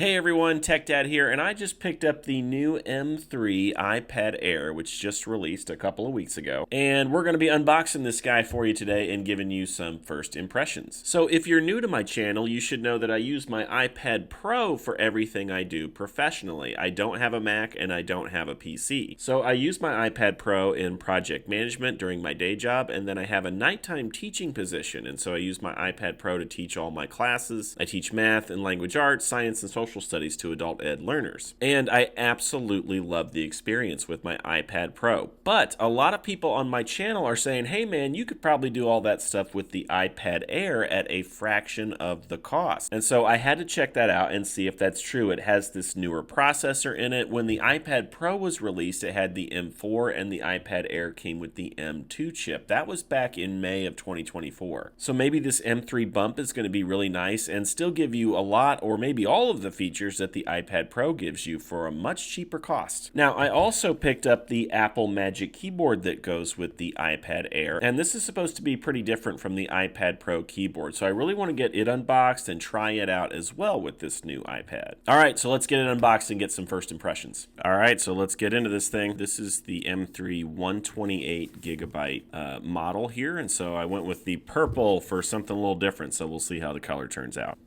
Hey everyone, Tech Dad here, and I just picked up the new M3 iPad Air, which just released a couple of weeks ago. And we're going to be unboxing this guy for you today and giving you some first impressions. So if you're new to my channel, you should know that I use my iPad Pro for everything I do professionally. I don't have a Mac and I don't have a PC. So I use my iPad Pro in project management during my day job, and then I have a nighttime teaching position, and so I use my iPad Pro to teach all my classes. I teach math and language arts, science and social studies to adult ed learners. And I absolutely love the experience with my iPad Pro. But a lot of people on my channel are saying, hey man, you could probably do all that stuff with the iPad Air at a fraction of the cost. And so I had to check that out and see if that's true. It has this newer processor in it. When the iPad Pro was released, it had the M4 and the iPad Air came with the M2 chip. That was back in May of 2024. So maybe this M3 bump is going to be really nice and still give you a lot or maybe all of the features that the iPad Pro gives you for a much cheaper cost. Now, I also picked up the Apple Magic Keyboard that goes with the iPad Air, and this is supposed to be pretty different from the iPad Pro keyboard, so I really want to get it unboxed and try it out as well with this new iPad. All right, so let's get it unboxed and get some first impressions. All right, so let's get into this thing. This is the M3 128 gigabyte model here, and so I went with the purple for something a little different, so we'll see how the color turns out.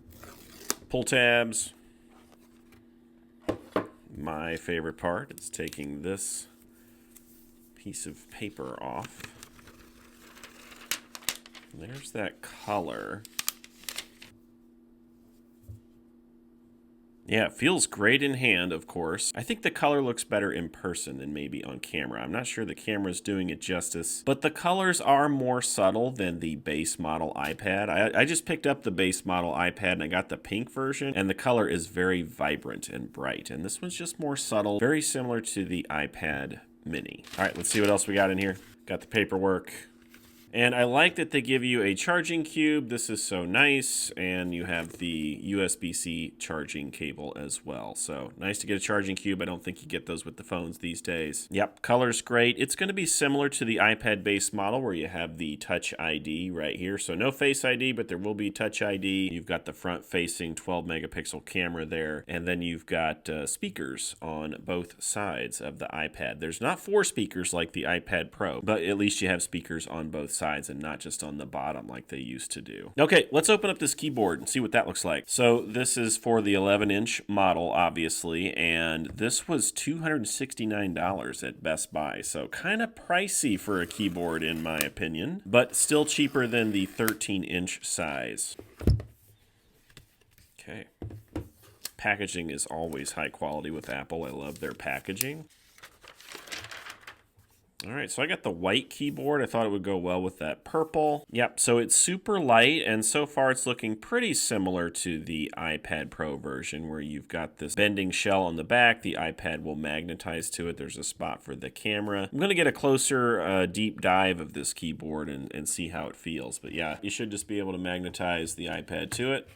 Pull tabs. My favorite part is taking this piece of paper off. There's that color. Yeah, it feels great in hand, of course. I think the color looks better in person than maybe on camera. I'm not sure the camera's doing it justice, but the colors are more subtle than the base model iPad. I just picked up the base model iPad and I got the pink version, and the color is very vibrant and bright. And this one's just more subtle, very similar to the iPad Mini. All right, let's see what else we got in here. Got the paperwork. And I like that they give you a charging cube. This is so nice. And you have the USB-C charging cable as well. So nice to get a charging cube. I don't think you get those with the phones these days. Yep, color's great. It's going to be similar to the iPad base model where you have the Touch ID right here. So no Face ID, but there will be Touch ID. You've got the front-facing 12 megapixel camera there. And then you've got speakers on both sides of the iPad. There's not 4 speakers like the iPad Pro, but at least you have speakers on both sides and not just on the bottom like they used to do. Okay, let's open up this keyboard and see what that looks like. So this is for the 11-inch model, obviously, and this was $269 at Best Buy. So kind of pricey for a keyboard in my opinion, but still cheaper than the 13-inch size. Okay. Packaging is always high quality with Apple. I love their packaging. All right, so I got the white keyboard. I thought it would go well with that purple. Yep, so it's super light, and so far it's looking pretty similar to the iPad Pro version where you've got this bending shell on the back. The iPad will magnetize to it. There's a spot for the camera. I'm going to get a closer deep dive of this keyboard and see how it feels. But yeah, you should just be able to magnetize the iPad to it.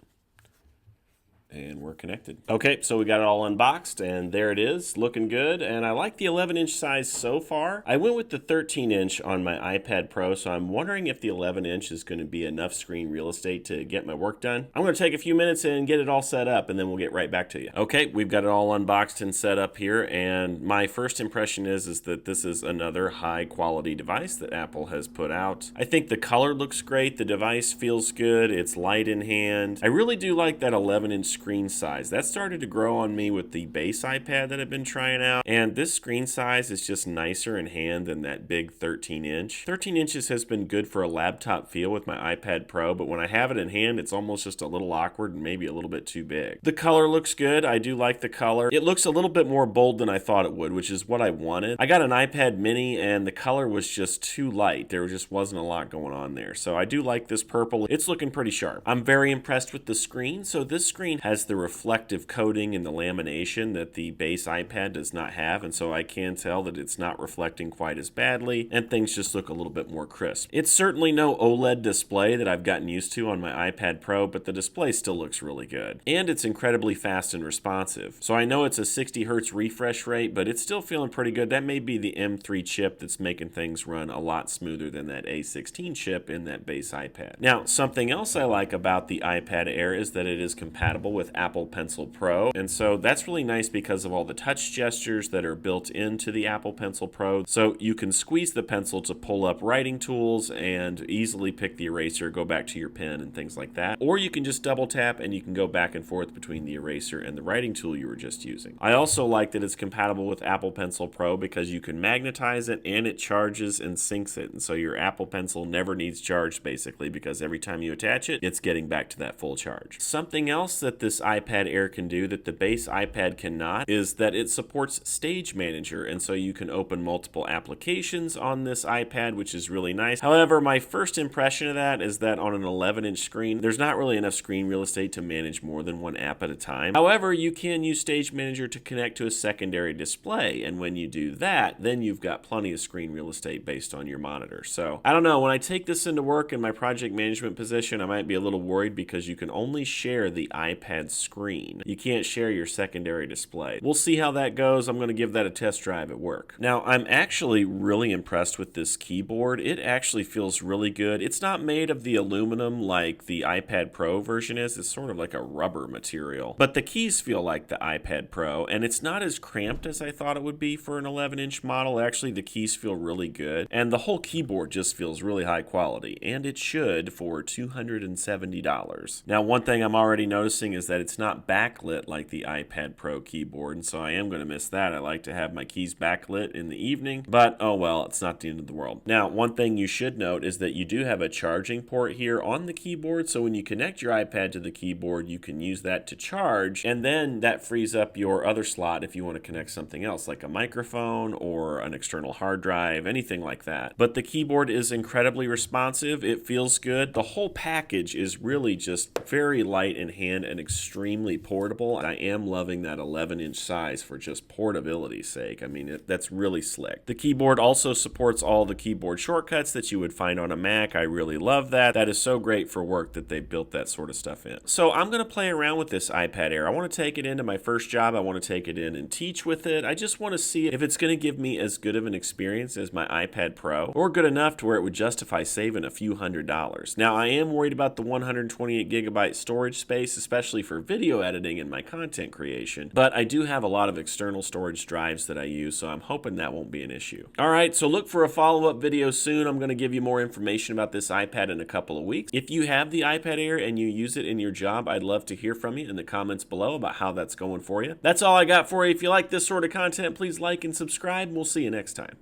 And we're connected. Okay, so we got it all unboxed, and there it is, looking good. And I like the 11-inch size so far. I went with the 13-inch on my iPad Pro, so I'm wondering if the 11-inch is going to be enough screen real estate to get my work done. I'm going to take a few minutes and get it all set up, and then we'll get right back to you. Okay, we've got it all unboxed and set up here, and my first impression is that this is another high-quality device that Apple has put out. I think the color looks great. The device feels good. It's light in hand. I really do like that 11-inch screen size. That started to grow on me with the base iPad that I've been trying out, and this screen size is just nicer in hand than that big 13-inch. 13 inches has been good for a laptop feel with my iPad Pro, but when I have it in hand, it's almost just a little awkward and maybe a little bit too big. The color looks good. I do like the color. It looks a little bit more bold than I thought it would, which is what I wanted. I got an iPad Mini, and the color was just too light. There just wasn't a lot going on there, so I do like this purple. It's looking pretty sharp. I'm very impressed with the screen. So this screen has the reflective coating and the lamination that the base iPad does not have, and so I can tell that it's not reflecting quite as badly, and things just look a little bit more crisp. It's certainly no OLED display that I've gotten used to on my iPad Pro, but the display still looks really good. And it's incredibly fast and responsive. So I know it's a 60 hertz refresh rate, but it's still feeling pretty good. That may be the M3 chip that's making things run a lot smoother than that A16 chip in that base iPad. Now, something else I like about the iPad Air is that it is compatible with Apple Pencil Pro. And so that's really nice because of all the touch gestures that are built into the Apple Pencil Pro. So you can squeeze the pencil to pull up writing tools and easily pick the eraser, go back to your pen and things like that. Or you can just double tap and you can go back and forth between the eraser and the writing tool you were just using. I also like that it's compatible with Apple Pencil Pro because you can magnetize it and it charges and syncs it. And so your Apple Pencil never needs charge basically, because every time you attach it, it's getting back to that full charge. Something else that this iPad Air can do that the base iPad cannot is that it supports Stage Manager. And so you can open multiple applications on this iPad, which is really nice. However, my first impression of that is that on an 11-inch screen, there's not really enough screen real estate to manage more than one app at a time. However, you can use Stage Manager to connect to a secondary display. And when you do that, then you've got plenty of screen real estate based on your monitor. So I don't know, when I take this into work in my project management position, I might be a little worried because you can only share the iPad screen. You can't share your secondary display. We'll see how that goes. I'm going to give that a test drive at work. Now, I'm actually really impressed with this keyboard. It actually feels really good. It's not made of the aluminum like the iPad Pro version is. It's sort of like a rubber material. But the keys feel like the iPad Pro, and it's not as cramped as I thought it would be for an 11-inch model. Actually, the keys feel really good, and the whole keyboard just feels really high quality, and it should for $270. Now, one thing I'm already noticing is that it's not backlit like the iPad Pro keyboard, and so I am going to miss that. I like to have my keys backlit in the evening, but oh well, it's not the end of the world. Now, one thing you should note is that you do have a charging port here on the keyboard, so when you connect your iPad to the keyboard, you can use that to charge, and then that frees up your other slot if you want to connect something else, like a microphone or an external hard drive, anything like that. But the keyboard is incredibly responsive. It feels good. The whole package is really just very light in hand and extremely portable. And I am loving that 11-inch size for just portability's sake. I mean, that's really slick. The keyboard also supports all the keyboard shortcuts that you would find on a Mac. I really love that. That is so great for work that they built that sort of stuff in. So I'm going to play around with this iPad Air. I want to take it into my first job. I want to take it in and teach with it. I just want to see if it's going to give me as good of an experience as my iPad Pro, or good enough to where it would justify saving a few $100s. Now, I am worried about the 128 gigabyte storage space, especially for video editing and my content creation, but I do have a lot of external storage drives that I use, so I'm hoping that won't be an issue. All right, so look for a follow-up video soon. I'm going to give you more information about this iPad in a couple of weeks. If you have the iPad Air and you use it in your job, I'd love to hear from you in the comments below about how that's going for you. That's all I got for you. If you like this sort of content, please like and subscribe, and we'll see you next time.